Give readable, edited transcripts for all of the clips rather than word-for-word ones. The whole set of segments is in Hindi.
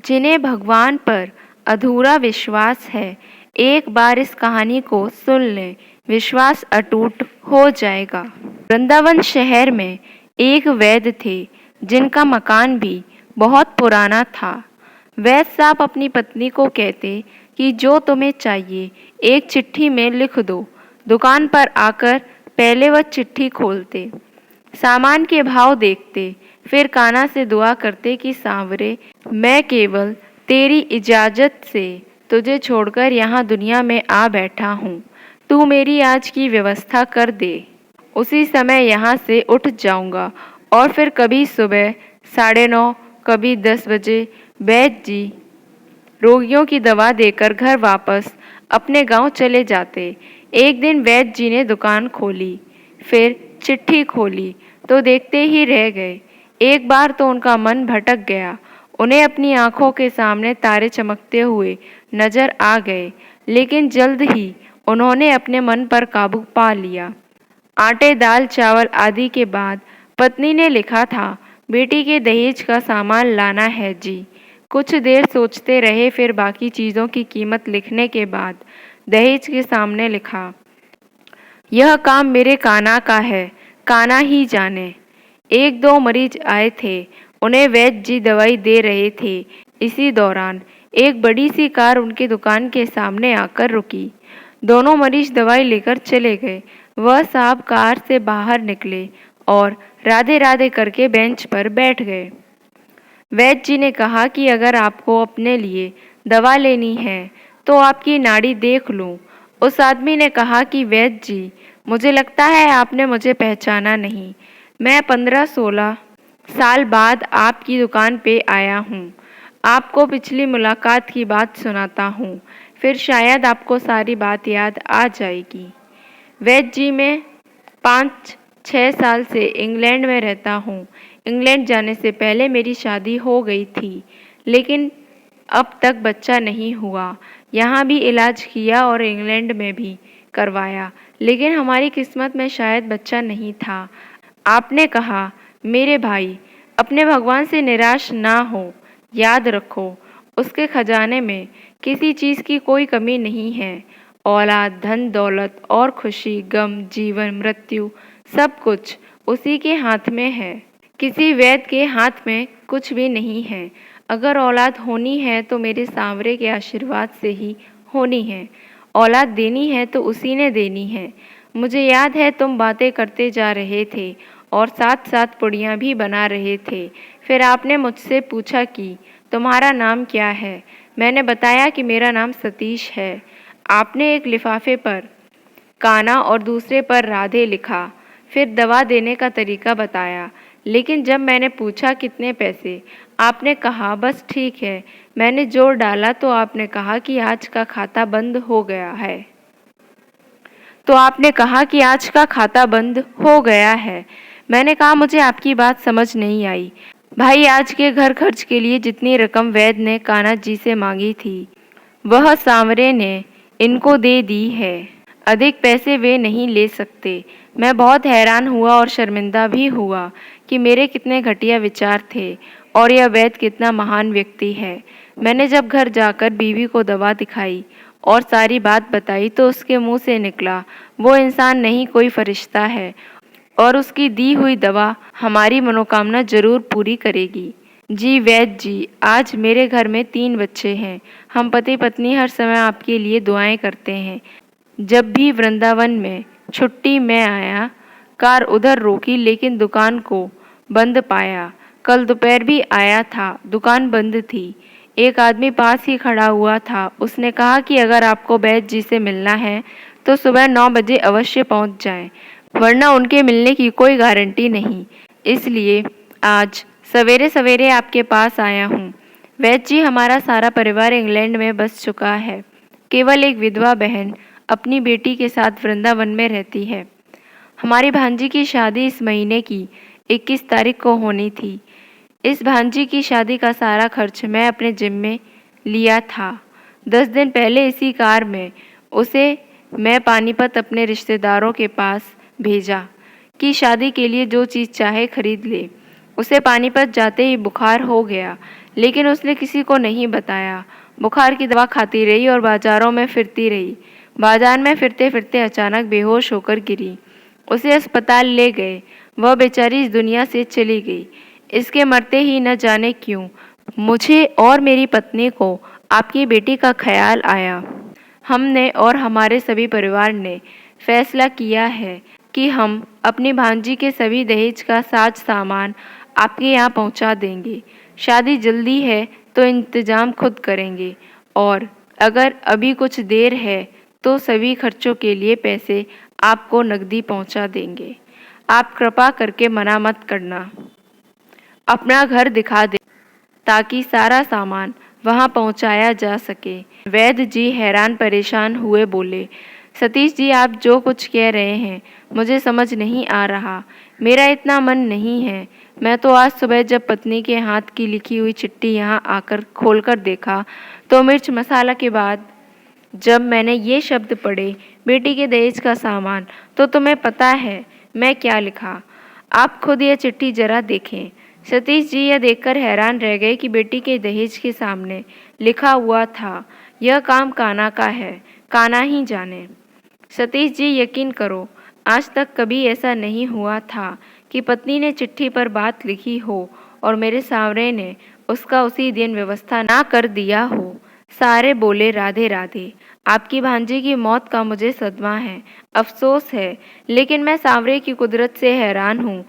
जिन्हें भगवान पर अधूरा विश्वास है, एक बार इस कहानी को सुन लें, विश्वास अटूट हो जाएगा। वृंदावन शहर में एक वैद्य थे जिनका मकान भी बहुत पुराना था। वैद्य साहब अपनी पत्नी को कहते कि जो तुम्हें चाहिए एक चिट्ठी में लिख दो। दुकान पर आकर पहले वह चिट्ठी खोलते, सामान के भाव देखते, फिर कान्हा से दुआ करते कि सांवरे, मैं केवल तेरी इजाज़त से तुझे छोड़कर यहाँ दुनिया में आ बैठा हूँ। तू मेरी आज की व्यवस्था कर दे, उसी समय यहाँ से उठ जाऊँगा। और फिर कभी सुबह 9:30, कभी 10 बजे वैद्य जी रोगियों की दवा देकर घर वापस अपने गांव चले जाते। एक दिन वैद्य जी ने दुकान खोली, फिर चिट्ठी खोली तो देखते ही रह गए। एक बार तो उनका मन भटक गया। उन्हें अपनी आंखों के सामने तारे चमकते हुए नजर आ गए, लेकिन जल्द ही उन्होंने अपने मन पर काबू पा लिया। आटे, दाल, चावल आदि के बाद पत्नी ने लिखा था, बेटी के दहेज का सामान लाना है जी। कुछ देर सोचते रहे, फिर बाकी चीज़ों की कीमत लिखने के बाद दहेज के सामने लिखा, यह काम मेरे कान्हा का है, कान्हा ही जाने। 1-2 मरीज आए थे, उन्हें वैद्य जी दवाई दे रहे थे। इसी दौरान एक बड़ी सी कार उनकी दुकान के सामने आकर रुकी। दोनों मरीज दवाई लेकर चले गए। वह साहब कार से बाहर निकले और राधे राधे करके बेंच पर बैठ गए। वैद्य जी ने कहा कि अगर आपको अपने लिए दवा लेनी है तो आपकी नाड़ी देख लूं। उस आदमी ने कहा कि वैद्य जी, मुझे लगता है आपने मुझे पहचाना नहीं। मैं 15-16 साल बाद आपकी दुकान पे आया हूँ। आपको पिछली मुलाकात की बात सुनाता हूँ, फिर शायद आपको सारी बात याद आ जाएगी। वैद्य जी, मैं 5-6 साल से इंग्लैंड में रहता हूँ। इंग्लैंड जाने से पहले मेरी शादी हो गई थी, लेकिन अब तक बच्चा नहीं हुआ। यहाँ भी इलाज किया और इंग्लैंड में भी करवाया, लेकिन हमारी किस्मत में शायद बच्चा नहीं था। आपने कहा, मेरे भाई, अपने भगवान से निराश ना हो। याद रखो, उसके खजाने में किसी चीज़ की कोई कमी नहीं है। औलाद, धन दौलत और खुशी, गम, जीवन, मृत्यु, सब कुछ उसी के हाथ में है। किसी वैद्य के हाथ में कुछ भी नहीं है। अगर औलाद होनी है तो मेरे सांवरे के आशीर्वाद से ही होनी है। औलाद देनी है तो उसी ने देनी है। मुझे याद है तुम बातें करते जा रहे थे और साथ साथ पुड़ियाँ भी बना रहे थे। फिर आपने मुझसे पूछा कि तुम्हारा नाम क्या है। मैंने बताया कि मेरा नाम सतीश है। आपने एक लिफाफे पर कान्हा और दूसरे पर राधे लिखा, फिर दवा देने का तरीका बताया। लेकिन जब मैंने पूछा कितने पैसे, आपने कहा बस ठीक है। मैंने जोर डाला तो आपने कहा कि आज का खाता बंद हो गया है। मैंने कहा मुझे आपकी बात समझ नहीं आई। भाई, आज के घर खर्च के लिए जितनी रकम वैद्य ने कान्हा जी से मांगी थी, वह सांवरे ने इनको दे दी है। अधिक पैसे वे नहीं ले सकते। मैं बहुत हैरान हुआ और शर्मिंदा भी हुआ कि मेरे कितने घटिया विचार थे और यह वैद्य कितना महान व्यक्ति है। मैंने जब घर जाकर बीवी को दवा दिखाई और सारी बात बताई तो उसके मुंह से निकला, वो इंसान नहीं, कोई फरिश्ता है और उसकी दी हुई दवा हमारी मनोकामना जरूर पूरी करेगी। जी वैद्य जी, आज मेरे घर में 3 बच्चे हैं। हम पति पत्नी हर समय आपके लिए दुआएं करते हैं। जब भी वृंदावन में छुट्टी में आया, कार उधर रोकी लेकिन दुकान को बंद पाया। कल दोपहर भी आया था, दुकान बंद थी। एक आदमी पास ही खड़ा हुआ था। उसने कहा कि अगर आपको वैद्य जी से मिलना है तो सुबह 9 बजे अवश्य पहुंच जाएं, वरना उनके मिलने की कोई गारंटी नहीं। इसलिए आज सवेरे सवेरे आपके पास आया हूँ। वैद्य जी, हमारा सारा परिवार इंग्लैंड में बस चुका है। केवल एक विधवा बहन अपनी बेटी के साथ वृंदावन में रहती है। हमारी भांजी की शादी इस महीने की 21 तारीख को होनी थी। इस भांजी की शादी का सारा खर्च मैं अपने जिम्मे लिया था। 10 दिन पहले इसी कार में उसे मैं पानीपत अपने रिश्तेदारों के पास भेजा कि शादी के लिए जो चीज़ चाहे खरीद ले। उसे पानीपत जाते ही बुखार हो गया, लेकिन उसने किसी को नहीं बताया। बुखार की दवा खाती रही और बाजारों में फिरती रही। बाजार में फिरते फिरते अचानक बेहोश होकर गिरी। उसे अस्पताल ले गए। वह बेचारी इस दुनिया से चली गई। इसके मरते ही न जाने क्यों मुझे और मेरी पत्नी को आपकी बेटी का ख्याल आया। हमने और हमारे सभी परिवार ने फैसला किया है कि हम अपनी भांजी के सभी दहेज का साज सामान आपके यहाँ पहुँचा देंगे। शादी जल्दी है तो इंतजाम खुद करेंगे, और अगर अभी कुछ देर है तो सभी खर्चों के लिए पैसे आपको नकदी पहुँचा देंगे। आप कृपा करके मना मत करना। अपना घर दिखा दे ताकि सारा सामान वहां पहुंचाया जा सके। वैद्य जी हैरान परेशान हुए बोले, सतीश जी, आप जो कुछ कह रहे हैं मुझे समझ नहीं आ रहा। मेरा इतना मन नहीं है। मैं तो आज सुबह जब पत्नी के हाथ की लिखी हुई चिट्ठी यहाँ आकर खोलकर देखा तो मिर्च मसाला के बाद जब मैंने ये शब्द पढ़े, बेटी के दहेज का सामान, तो तुम्हें पता है मैं क्या लिखा। आप खुद यह चिट्ठी जरा देखें। सतीश जी यह देखकर हैरान रह गए कि बेटी के दहेज के सामने लिखा हुआ था, यह काम कान्हा का है, कान्हा ही जाने। सतीश जी, यकीन करो, आज तक कभी ऐसा नहीं हुआ था कि पत्नी ने चिट्ठी पर बात लिखी हो और मेरे सांवरे ने उसका उसी दिन व्यवस्था ना कर दिया हो। सारे बोले, राधे राधे। आपकी भांजी की मौत का मुझे सदमा है, अफसोस है, लेकिन मैं सांवरे की कुदरत से हैरान हूँ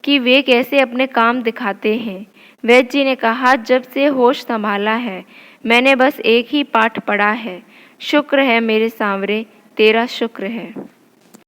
कि वे कैसे अपने काम दिखाते हैं। वैद्य जी ने कहा, जब से होश संभाला है मैंने बस एक ही पाठ पढ़ा है, शुक्र है मेरे सांवरे, तेरा शुक्र है।